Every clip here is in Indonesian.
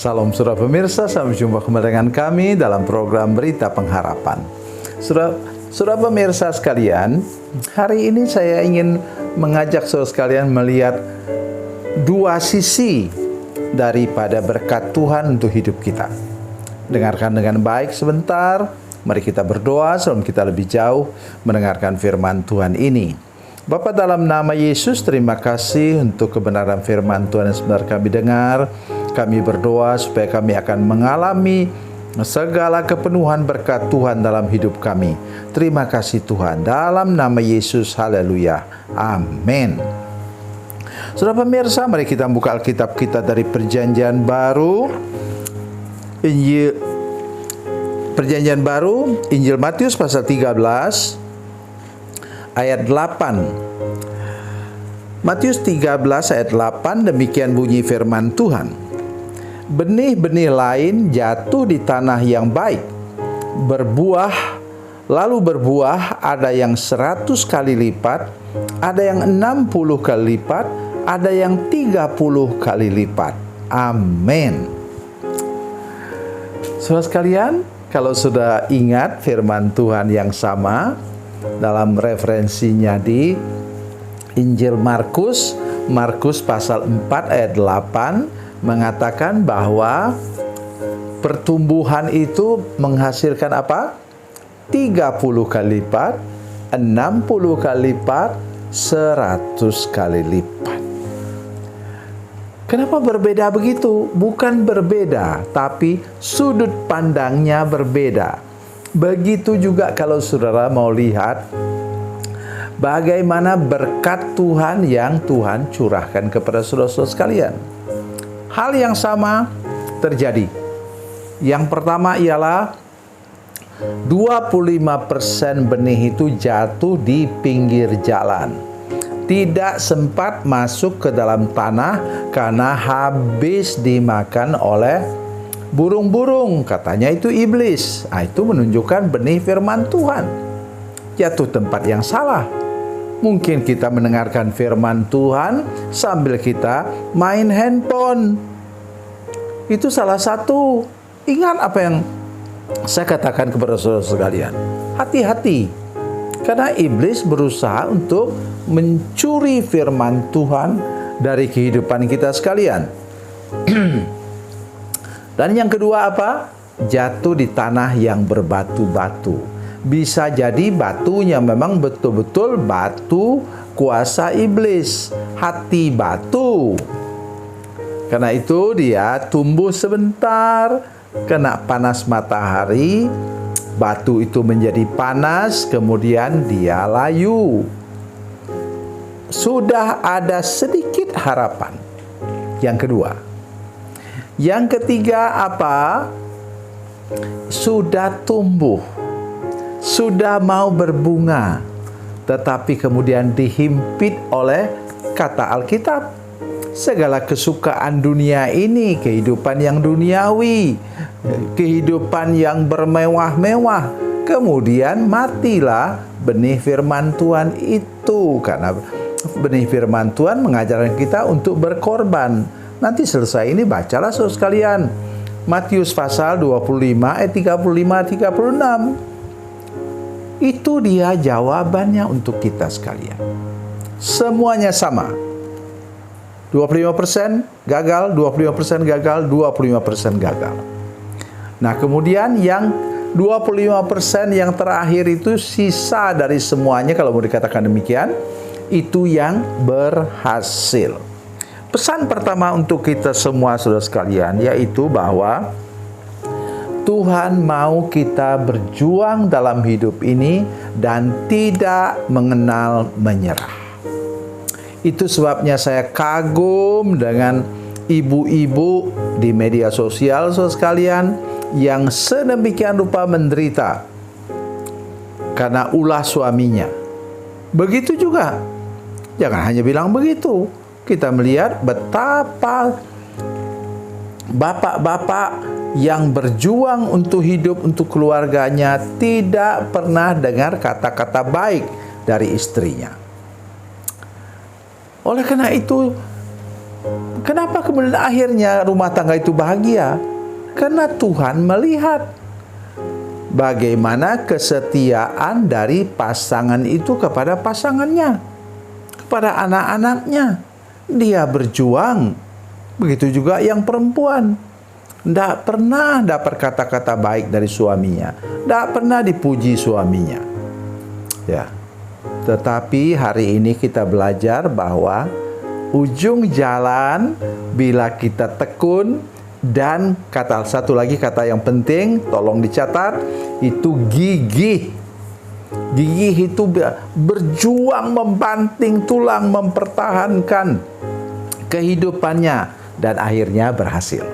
Salam saudara pemirsa, sampai jumpa kembali dengan kami dalam program Berita Pengharapan. Saudara pemirsa sekalian, hari ini saya ingin mengajak saudara sekalian melihat dua sisi daripada berkat Tuhan untuk hidup kita. Dengarkan dengan baik sebentar, mari kita berdoa sebelum kita lebih jauh mendengarkan firman Tuhan ini. Bapa, dalam nama Yesus, terima kasih untuk kebenaran firman Tuhan yang sebentar kami dengar. Kami berdoa supaya kami akan mengalami segala kepenuhan berkat Tuhan dalam hidup kami. Terima kasih Tuhan, dalam nama Yesus, haleluya, amin. Saudara pemirsa, mari kita buka Alkitab kita dari Perjanjian Baru, Injil Matius pasal 13 ayat 8. Matius 13 ayat 8, demikian bunyi firman Tuhan. Benih-benih lain jatuh di tanah yang baik, berbuah, ada yang 100 kali lipat, ada yang 60 kali lipat, ada yang 30 kali lipat. Amin. Saudara sekalian, kalau sudah ingat firman Tuhan yang sama dalam referensinya di Injil Markus pasal 4 ayat 8 mengatakan bahwa pertumbuhan itu menghasilkan apa? 30 kali lipat, 60 kali lipat, 100 kali lipat. Kenapa berbeda begitu? Bukan berbeda, tapi sudut pandangnya berbeda. Begitu juga kalau saudara mau lihat bagaimana berkat Tuhan yang Tuhan curahkan kepada saudara-saudara sekalian. Hal yang sama terjadi. Yang pertama ialah 25% benih itu jatuh di pinggir jalan. Tidak sempat masuk ke dalam tanah karena habis dimakan oleh burung-burung. Katanya itu iblis. Itu menunjukkan benih firman Tuhan jatuh tempat yang salah. Mungkin kita mendengarkan firman Tuhan sambil kita main handphone. Itu salah satu. Ingat apa yang saya katakan kepada saudara sekalian. Hati-hati. Karena iblis berusaha untuk mencuri firman Tuhan dari kehidupan kita sekalian. Dan yang kedua apa? Jatuh di tanah yang berbatu-batu. Bisa jadi batunya memang betul-betul batu kuasa iblis, hati batu. Karena itu dia tumbuh sebentar, kena panas matahari, batu itu menjadi panas, kemudian dia layu. Sudah ada sedikit harapan. Yang kedua. Yang ketiga apa? Sudah tumbuh, sudah mau berbunga, tetapi kemudian dihimpit oleh kata Alkitab. Segala kesukaan dunia ini, kehidupan yang duniawi, kehidupan yang bermewah-mewah, kemudian matilah benih firman Tuhan itu. Karena benih firman Tuhan mengajarkan kita untuk berkorban. Nanti selesai ini bacalah saudara sekalian Matius pasal 25 ayat 35-36. Itu dia jawabannya untuk kita sekalian. Semuanya sama. 25% gagal, 25% gagal, 25% gagal. Nah, kemudian yang 25% yang terakhir itu sisa dari semuanya, kalau mau dikatakan demikian, itu yang berhasil. Pesan pertama untuk kita semua saudara sekalian yaitu bahwa Tuhan mau kita berjuang dalam hidup ini dan tidak mengenal menyerah. Itu sebabnya saya kagum dengan ibu-ibu di media sosial saudara sekalian yang sedemikian rupa menderita karena ulah suaminya. Begitu juga, jangan hanya bilang begitu. Kita melihat betapa bapak-bapak yang berjuang untuk hidup, untuk keluarganya, tidak pernah dengar kata-kata baik dari istrinya. Oleh karena itu, Kenapa kemudian akhirnya rumah tangga itu bahagia? Karena Tuhan melihat bagaimana kesetiaan dari pasangan itu kepada pasangannya, kepada anak-anaknya. Dia berjuang. Begitu juga yang perempuan. Tidak pernah dapat kata-kata baik dari suaminya. Tidak pernah dipuji suaminya. Ya. Tetapi hari ini kita belajar bahwa ujung jalan bila kita tekun, dan satu lagi kata yang penting, tolong dicatat, itu gigih. Gigih itu berjuang, membanting tulang, mempertahankan kehidupannya, dan akhirnya berhasil.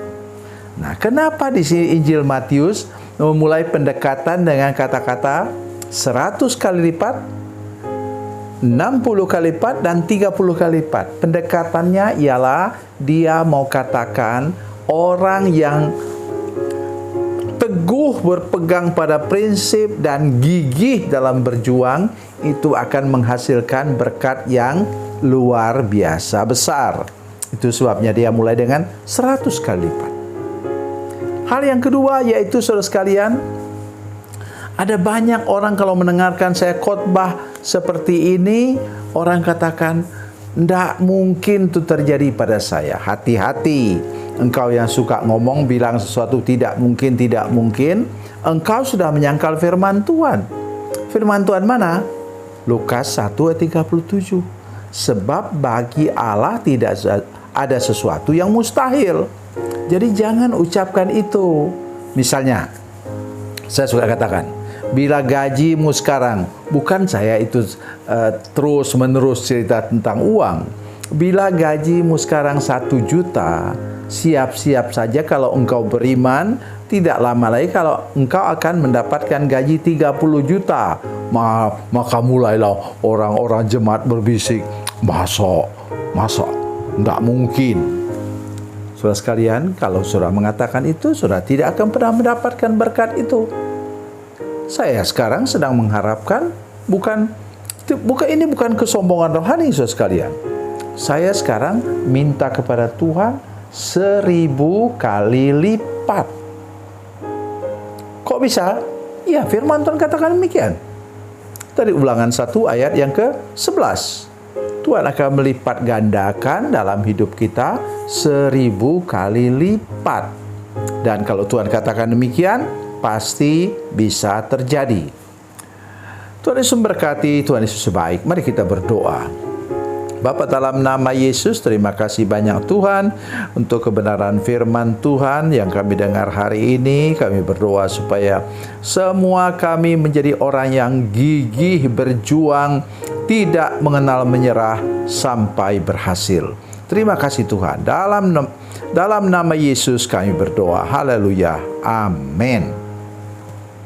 Nah, kenapa di sini Injil Matius memulai pendekatan dengan kata-kata 100 kali lipat, 60 kali lipat, dan 30 kali lipat? Pendekatannya ialah dia mau katakan orang yang teguh berpegang pada prinsip dan gigih dalam berjuang itu akan menghasilkan berkat yang luar biasa besar. Itu sebabnya dia mulai dengan 100 kali lipat. Hal yang kedua yaitu, saudara sekalian, ada banyak orang kalau mendengarkan saya khotbah seperti ini, orang katakan, "Tidak mungkin itu terjadi pada saya." Hati-hati. Engkau yang suka ngomong bilang sesuatu tidak mungkin, engkau sudah menyangkal firman Tuhan. Firman Tuhan mana? Lukas 1 ayat 37. Sebab bagi Allah tidak ada sesuatu yang mustahil. Jadi jangan ucapkan itu. Misalnya, saya suka katakan, bila gajimu sekarang, bukan saya itu terus menerus cerita tentang uang. Bila gajimu sekarang 1 juta, siap-siap saja kalau engkau beriman, tidak lama lagi kalau engkau akan mendapatkan gaji 30 juta. Maka mulailah orang-orang jemaat berbisik, masa, tidak mungkin. Saudara sekalian, kalau saudara mengatakan itu, saudara tidak akan pernah mendapatkan berkat itu. Saya sekarang sedang mengharapkan, bukan kesombongan rohani, saudara sekalian. Saya sekarang minta kepada Tuhan 1000 kali lipat. Kok bisa? Ya, firman Tuhan katakan demikian. Dari Ulangan 1 ayat yang ke-11. Tuhan akan melipat gandakan dalam hidup kita 1000 kali lipat. Dan kalau Tuhan katakan demikian, pasti bisa terjadi. Tuhan Yesus memberkati, Tuhan Yesus baik. Mari kita berdoa. Bapa, dalam nama Yesus, terima kasih banyak Tuhan untuk kebenaran firman Tuhan yang kami dengar hari ini. Kami berdoa supaya semua kami menjadi orang yang gigih berjuang, tidak mengenal menyerah sampai berhasil. Terima kasih Tuhan. Dalam nama Yesus kami berdoa. Haleluya. Amin.